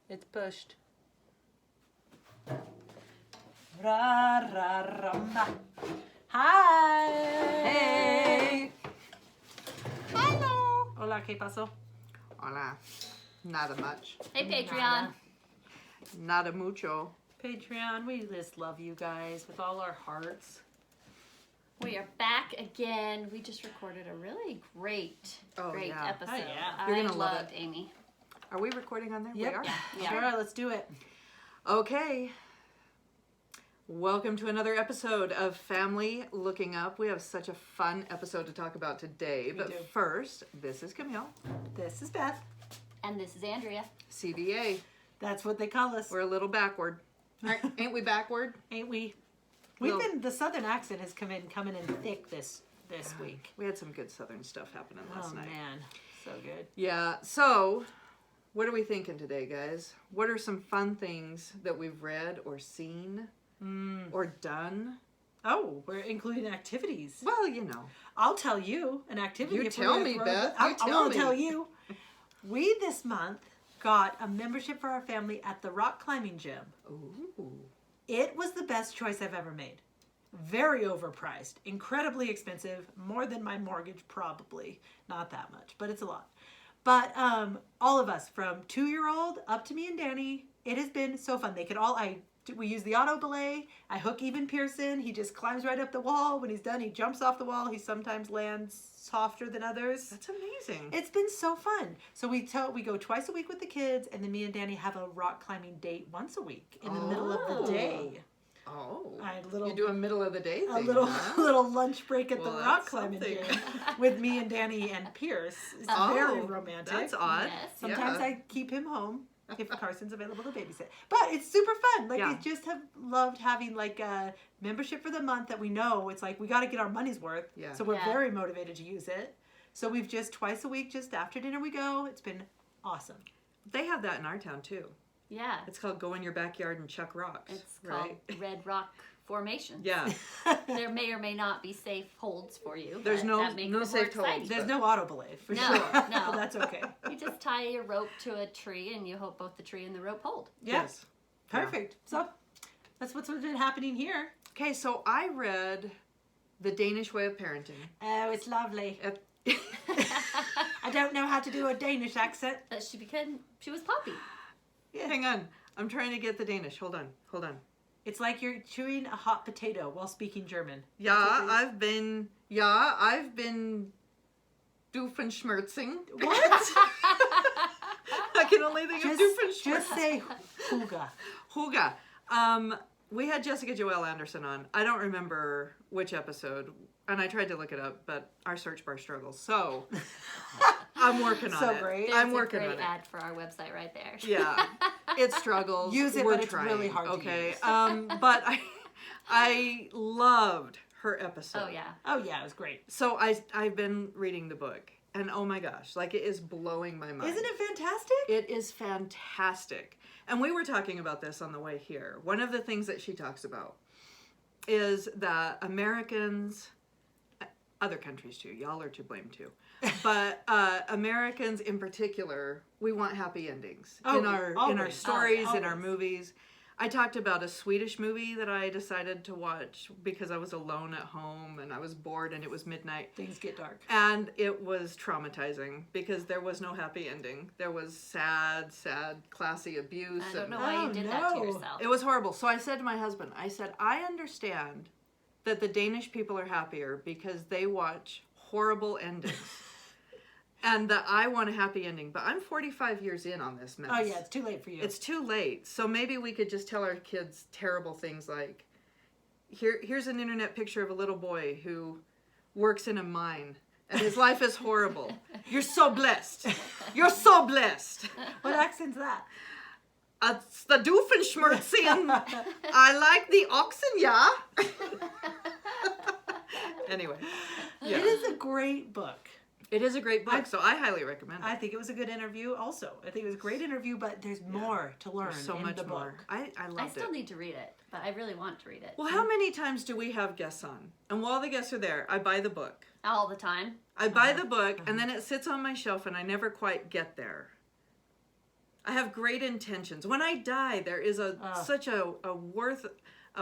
It's pushed. Ra, ra, rumba. Hi. Hey. Hello. Hola, ¿qué pasó? Hola. Nada much. Hey, Patreon. Nada mucho. Patreon, we just love you guys with all our hearts. We are back again. We just recorded a really great yeah. episode. Oh, yeah. You're I gonna love loved it. Amy. Are we recording on there? Yep. We are? Yeah. Sure, let's do it. Okay. Welcome to another episode of Family Looking Up. We have such a fun episode to talk about today. We But do. first, this is Camille. This is Beth. And this is Andrea. CBA. That's what they call us. We're a little backward. Ain't we backward? Ain't we? We've Well- been, the southern accent has coming in thick this week. We had some good southern stuff happening last Oh, night. man. So good. Yeah, so what are we thinking today, guys? What are some fun things that we've read or seen or done? Oh, we're including activities. Well, you know. I'll tell you an activity. You if we're tell gonna me, throw Beth. the- You I tell will me. tell you. We this month got a membership for our family at the rock climbing gym. Ooh. It was the best choice I've ever made. Very overpriced, incredibly expensive, more than my mortgage probably. Not that much, but it's a lot. But all of us, from 2-year-old up to me and Danny, it has been so fun. They could all, we use the auto belay. I hook even Pearson. He just climbs right up the wall. When he's done, he jumps off the wall. He sometimes lands softer than others. That's amazing. It's been so fun. So we go twice a week with the kids, and then me and Danny have a rock climbing date once a week in the middle of the day. Oh. You You do a middle of the day thing. A little huh? little lunch break at Well, the rock that's climbing something. gym with me and Danny and Pierce. It's Oh, very romantic. That's odd. Yes. Sometimes Yeah. I keep him home if Carson's available to babysit. But it's super fun. Like, Yeah. I just have loved having like a membership for the month that we know it's like we got to get our money's worth. Yeah. So we're Yeah. very motivated to use it. So we've just twice a week, just after dinner we go. It's been awesome. They have that in our town too. Yeah. It's called Go in Your Backyard and Chuck Rocks. It's called right? Red Rock Formation. Yeah. There may or may not be safe holds for you. There's but no- that makes no it more safe holds. exciting. There's no auto belay for No, sure. no. But that's okay. You just tie a rope to a tree and you hope both the tree and the rope hold. Yeah. Yes. Perfect. So that's what's been happening here. Okay, so I read The Danish Way of Parenting. Oh, it's lovely. At- I don't know how to do a Danish accent. But she was Poppy. Hang on. I'm trying to get the Danish. Hold on. It's like you're chewing a hot potato while speaking German. Yeah, That's what I've been doofenschmerzen. What? I can only think of Just doofenschmerzen. say Huga. Huga. We had Jessica Joelle Anderson on. I don't remember which episode, and I tried to look it up, but our search bar struggles. So I'm working on So it. great. There's I'm working a on great it. ad for our website right there. Yeah, it struggles. Use it, We're but it's trying. really hard to Okay, use. but I loved her episode. Oh, yeah. Oh yeah, it was great. So I've been reading the book, and oh my gosh, like it is blowing my mind. Isn't it fantastic? It is fantastic. And we were talking about this on the way here. One of the things that she talks about is that Americans, other countries too, y'all are to blame too, but Americans in particular, we want happy endings in our always. stories, in our Always. movies. I talked about a Swedish movie that I decided to watch because I was alone at home and I was bored and it was midnight. Things get dark. And it was traumatizing because there was no happy ending. There was sad, classy abuse. I don't and know why Oh, you did that to no. yourself. It was horrible. So I said to my husband, I understand that the Danish people are happier because they watch horrible endings. And that I want a happy ending. But I'm 45 years in on this mess. Oh yeah, it's too late for you. It's too late. So maybe we could just tell our kids terrible things like, here's an internet picture of a little boy who works in a mine and his life is horrible. You're so blessed. You're so blessed. What accent's that? It's the Doofenschmerzen. I like the oxen, yeah. Anyway, yeah. It is a great book. It is a great book, so I highly recommend it. I think it was a good interview also. I think it was a great interview, but there's more to learn There's so in much the more. book. I I loved still it. need to read it, but I really want to read it. Well, how many times do we have guests on? And while the guests are there, I buy the book. All the time. I buy the book, and then it sits on my shelf, and I never quite get there. I have great intentions. When I die, there is such a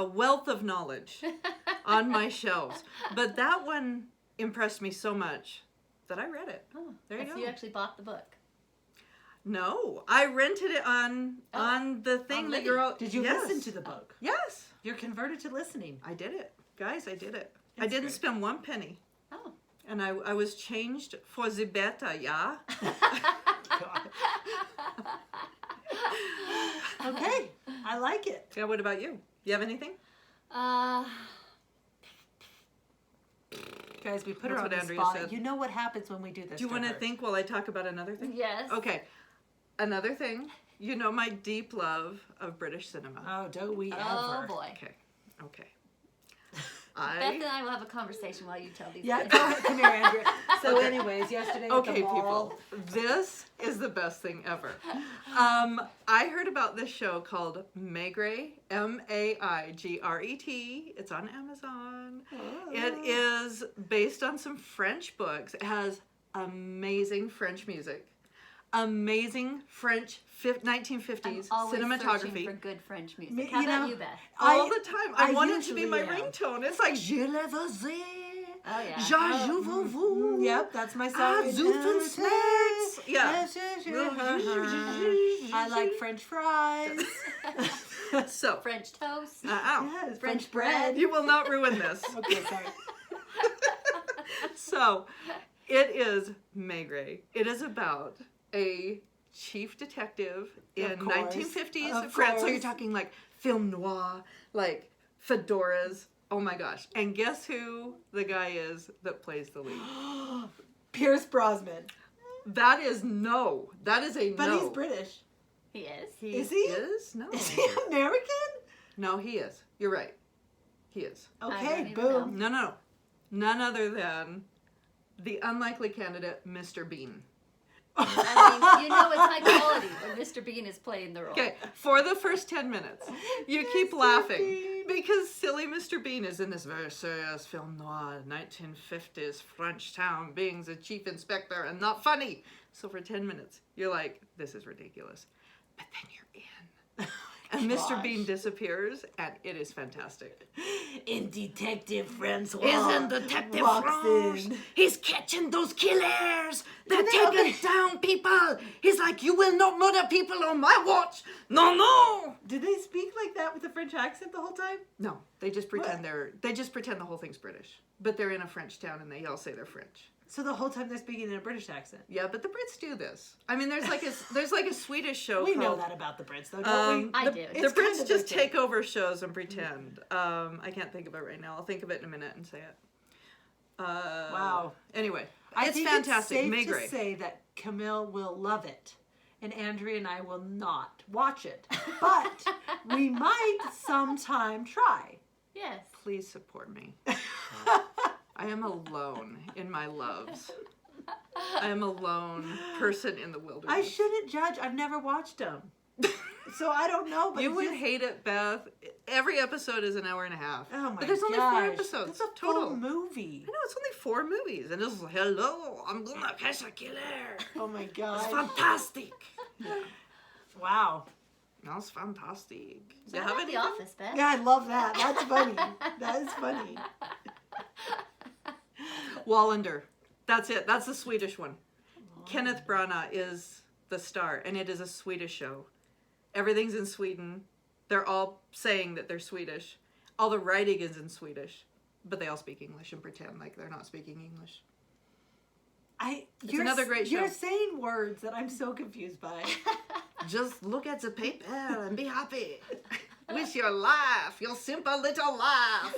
wealth of knowledge on my shelves. But that one impressed me so much that I read it. Oh, There you so go. you actually bought the book. No, I rented it on the thing On that Libby. you're all. Did you Yes. listen to the book? Yes, You're converted to listening. I did it, guys. I did it. I That's didn't great. spend one penny, Oh. and I was changed for the better. Yeah. God. Okay, I like it. Yeah. What about you? You have anything? Guys, we put her That's on what the Andrea spot. said. You know what happens when we do this. Do you want to her. think while I talk about another thing? Yes. Okay. Another thing. You know my deep love of British cinema. Oh, don't we Oh ever? boy. Okay. Beth and I will have a conversation while you tell these. Yeah, guys. go ahead. Come here, Andrea. So, anyways, yesterday at Okay, the mall. people. This is the best thing ever. I heard about this show called Maigret, Maigret. It's on Amazon. It is based on some French books. It has amazing French music, amazing French 1950s I'm always searching cinematography. for good French music. Me- How you about know, you, Beth? All the time. I want it to be usually my am. ringtone. It's like Je le faisais. Oh yeah. Je vous. Yep, that's my song. Ah, Zoofenschmerz. Yeah. I like French fries. So, French toast. ow. Yes, French bread. You will not ruin this. Okay, sorry. So, it is Maigret. It is about a chief detective in Of course. 1950s Of France. So course. you're talking like film noir, like fedoras. Oh my gosh. And guess who the guy is that plays the lead? Pierce Brosnan. That is no. That is a But no. he's British. He is. He Is he? is? No. Is he American? No, he is. You're right. He is. don't Okay, even boom. No. None other than the unlikely candidate, Mr. Bean. I mean, you know it's high quality when Mr. Bean is playing the role. Okay, for the first 10 minutes, you keep Mr. laughing Bean. because silly Mr. Bean is in this very serious film noir, 1950s French town, being the chief inspector and not funny. So for 10 minutes, you're like, this is ridiculous. But then you're in. And Mr. Gosh. Bean disappears, and it is fantastic. In Detective Francois. Isn't Detective walks France? in. He's catching those killers. They're Did they- taking down people. He's like, you will not murder people on my watch. No. Did they speak like that with a French accent the whole time? No, they just pretend What? they just pretend the whole thing's British. But they're in a French town and they all say they're French. So the whole time they're speaking in a British accent. Yeah, but the Brits do this. I mean, there's like a Swedish show We called know that about the Brits, though, don't we? I the, do. The It's kind Brits of just their thing. take over shows and pretend. I can't think of it right now. I'll think of it in a minute and say it. Wow. Anyway, I it's think fantastic. It's safe Maigret. to say that Camille will love it, and Andrea and I will not watch it, but we might sometime try. Yes. Please support me. I am alone in my loves. I am a lone person in the wilderness. I shouldn't judge. I've never watched them, so I don't know. But You it's would just- hate it, Beth. Every episode is an hour and a half. Oh my But there's only 4 gosh. episodes It's a total. full movie. I know, it's only 4 movies. And it's hello, I'm gonna catch a killer. Oh my It's god! fantastic. Wow. That's fantastic. So You how have about The anything? Office, Beth? Yeah, I love that. That's funny. That is funny. Wallander. That's it. That's the Swedish one. Kenneth Branagh is the star, and it is a Swedish show. Everything's in Sweden. They're all saying that they're Swedish. All the writing is in Swedish, but they all speak English and pretend like they're not speaking English. You're another great You're show. saying words that I'm so confused by. Just look at the paper and be happy with your laugh, your simple little laugh.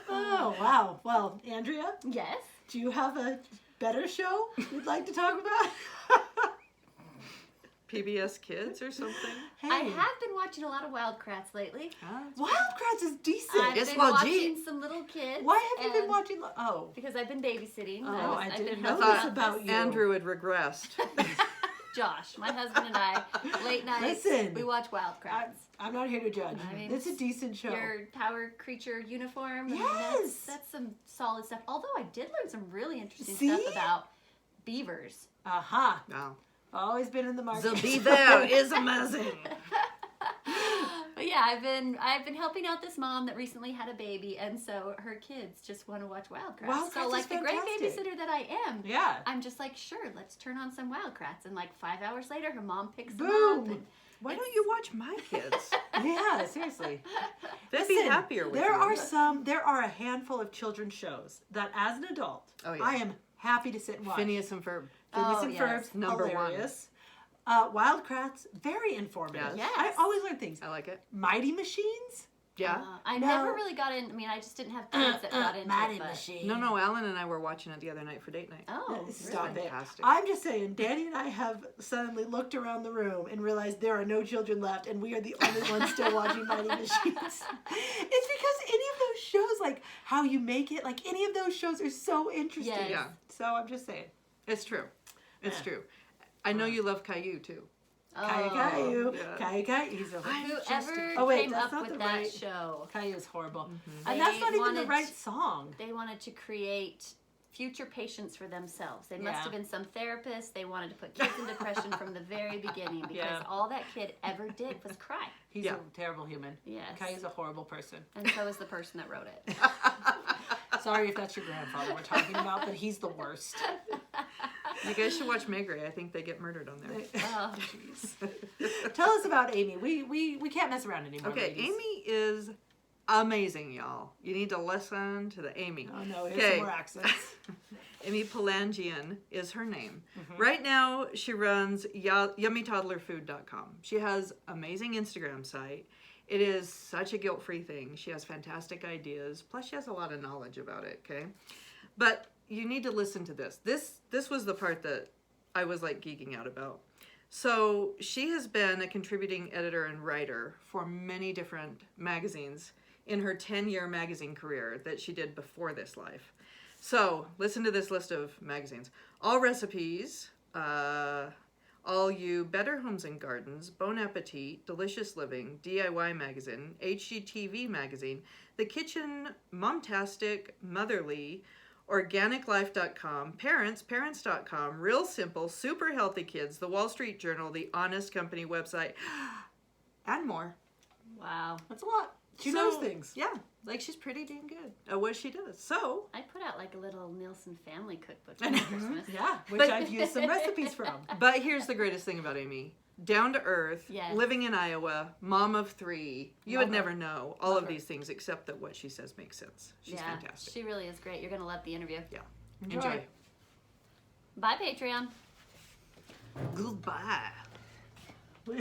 Oh wow. Well, Andrea, Yes. do you have a better show you'd like to talk about? PBS Kids or something? Hey, I have been watching a lot of Wild Kratts lately. Huh? Wildcrats is decent. I've It's been legit. watching some little kids. Why have you been and- watching? Oh, Because I've been babysitting. Oh, I I've didn't been know helping this out about you. Andrew had regressed. Josh, my husband and I, late nights, Listen. we watch Wild Kratts. I'm not here to judge. I mean, It's a decent show. Your Power Creature uniform. I mean, Yes. that's some solid stuff. Although I did learn some really interesting See? stuff about beavers. Aha. Wow. Always been in the market. The Be There is amazing. But yeah, I've been helping out this mom that recently had a baby, and so her kids just want to watch Wildcrats. Wildcrats So is like the great fantastic. babysitter that I am, Yeah. I'm just like, sure, let's turn on some Wildcrats, and like 5 hours later, her mom picks them Boom. up. And Why don't you watch my kids? Yeah, seriously. They'd be Listen, happier with there you. there are a handful of children's shows that as an adult, Oh, yeah. I am happy to sit and watch. Phineas and Ferb. Phineas Oh, and yes. Ferb's, Number one. hilarious. Wildcrats, very informative. Yes. I always learn things. I like it. Mighty Machines? Yeah. I No. never really got in. I mean, I just didn't have kids that got into Mighty it. But, Machines. No, Alan and I were watching it the other night for date night. oh, Stop really? it. Fantastic. I'm just saying, Danny and I have suddenly looked around the room and realized there are no children left, and we are the only ones still watching Mighty Machines. It's because any of those shows, like How You Make It, like any of those shows are so interesting. Yes. Yeah. So I'm just saying. It's true. It's Yeah. true. I know you love Caillou too. Caillou, Oh. Caillou. yeah. Caillou, Caillou. He's a Whoever Oh, wait, came that's up not with the that right- show, Caillou is horrible. They And that's not even the wanted right song. they wanted to create future patients for themselves. They must Yeah. have been some therapist. They wanted to put kids in depression from the very beginning because Yeah. all that kid ever did was cry. He's Yeah. a terrible human. Yes. Caillou's a horrible person. And so is the person that wrote it. Sorry if that's your grandfather we're talking about, but he's the worst. You guys should watch Megre. I think they get murdered on there. Oh. Tell us about Amy. We can't mess around anymore. Okay, ladies. Amy is amazing, y'all. You need to listen to the Amy. Oh no, here's Okay. some more accents. Amy Palangian is her name. Mm-hmm. Right now, she runs yummytoddlerfood.com. She has amazing Instagram site. It is such a guilt-free thing. She has fantastic ideas. Plus, she has a lot of knowledge about it, okay? But you need to listen to this. This was the part that I was like geeking out about. So she has been a contributing editor and writer for many different magazines in her 10-year magazine career that she did before this life. So listen to this list of magazines. All Recipes, All You, Better Homes and Gardens, Bon Appetit, Delicious Living, DIY Magazine, HGTV Magazine, The Kitchen, Momtastic, Motherly, OrganicLife.com, Parents, Parents.com, Real Simple, Super Healthy Kids, The Wall Street Journal, The Honest Company website, and more. Wow. That's a lot. She So, knows things. Yeah, like she's pretty dang good at what she does. So, I put out like a little Nielsen family cookbook for Christmas. Yeah, which But- I've used some recipes from. but here's the greatest thing about Amy. Down to earth, Yes. living in Iowa, mom of 3. You would Love her. never know all Love of her. these things except that what she says makes sense. She's Yeah, fantastic. she really is great. You're going to love the interview. Yeah. Enjoy. Enjoy. Bye, Patreon. Goodbye.